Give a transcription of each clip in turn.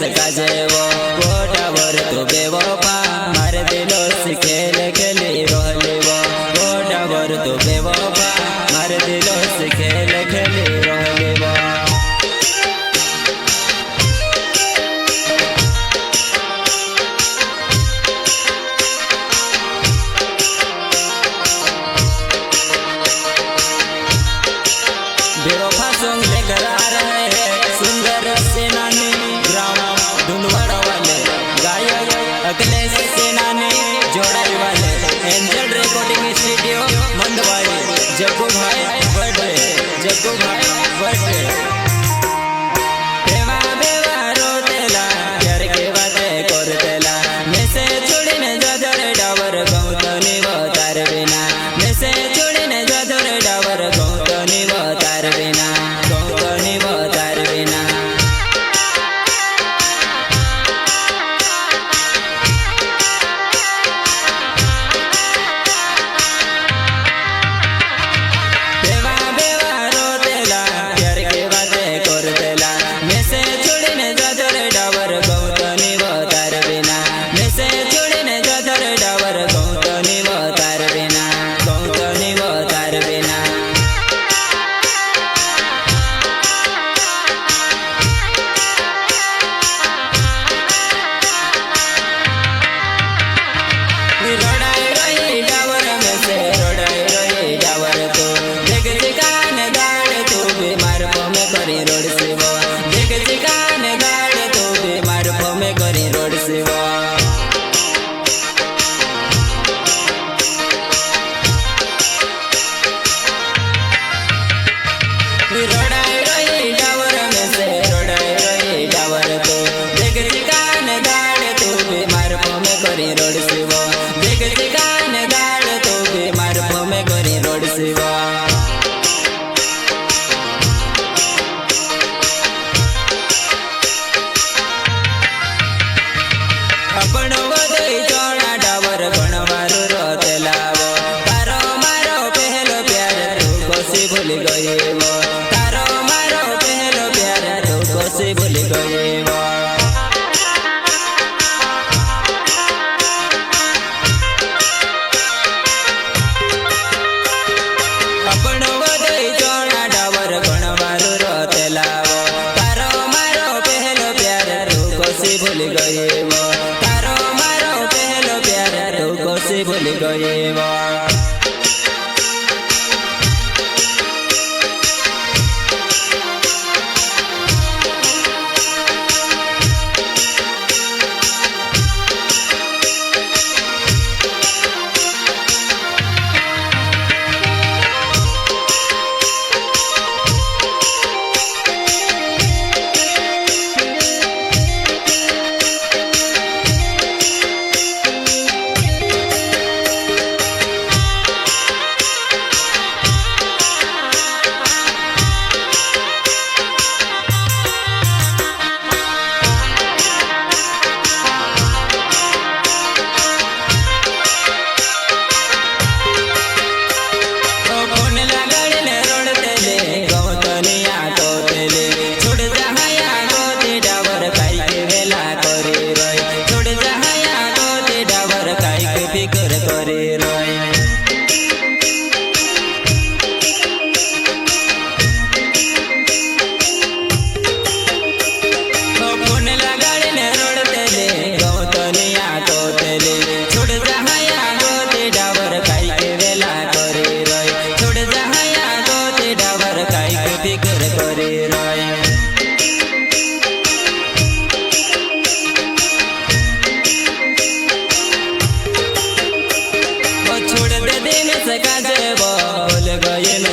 सका जेवो गोटावर तो बेवफा मारे दिलो से खेल खेली रहली वो गोटावर तो बेवफा मारे दिलो से खेल खेली रहली वो। बेवफा सॉन्ग लेकर आ रहे हैं सुंदर सेनानी ग्राम धुंधवाड़ा वाले गायक अखिलेश सेनानी जोड़ाई वाले एंजल रिकॉर्डिंग स्टूडियो मंदवाड़ी जग्गू भाई बर्थडे जग्गू भाई बर्थडे। बेवा बेवा रोतेला प्यार के बातें करतेला मैसे छोड़ीने जादर डावर गौतनी तार बिना मैसे छोड़ीने जादर डावर गौतनी तार बिना गौतनी तार बिना। बेवा बेवा रोतेला प्यार के बातें करतेला मैसे छोड़ीने जादर डावर गौतनी तार बिना मैसे छोड़ीने जादर डावर गौतनी तार बिना गौतनी तार बिना। रोडाई रही डावर में से रोडाई रही डावर तो देख चिकान गाड़ तू बीमार में करी रोड से वो देख चिकान गाड़ तू बीमार में करी रोड से वो। रोडाई रही डावर में से रोडाई रही डावर तो देख चिकान गाड़ तू बीमार में करी रोड से वो देख चिकान गाड़ तू बीमार में करी रोड से वो। अपनो वदई चोड़ा डावर घणवारू रोतेला वो तारो मारो पहलो प्यार तू कोसी भूल गई वो तारो मारो पहलो प्यार तू कोसी भूल गई वो। अपनो वदई चोड़ा डावर घणवारू रोतेला वो तारो मारो पहलो प्यार तू कोसी भूल गई वो तारो मारो पहलो प्यार तू कोसी भूल गई वो।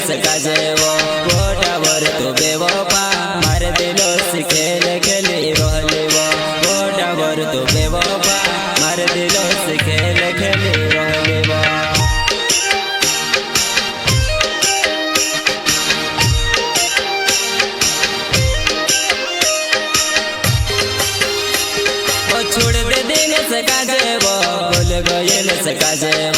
सका जेवो गोटावर तो बेवफा मारे दिलो से खेल खेली रहली वो गोटावर तो बेवफा मारे दिलो से खेल खेली रहली वो। छोड़ दे दिन सका जेवो भूल गए सका जेवो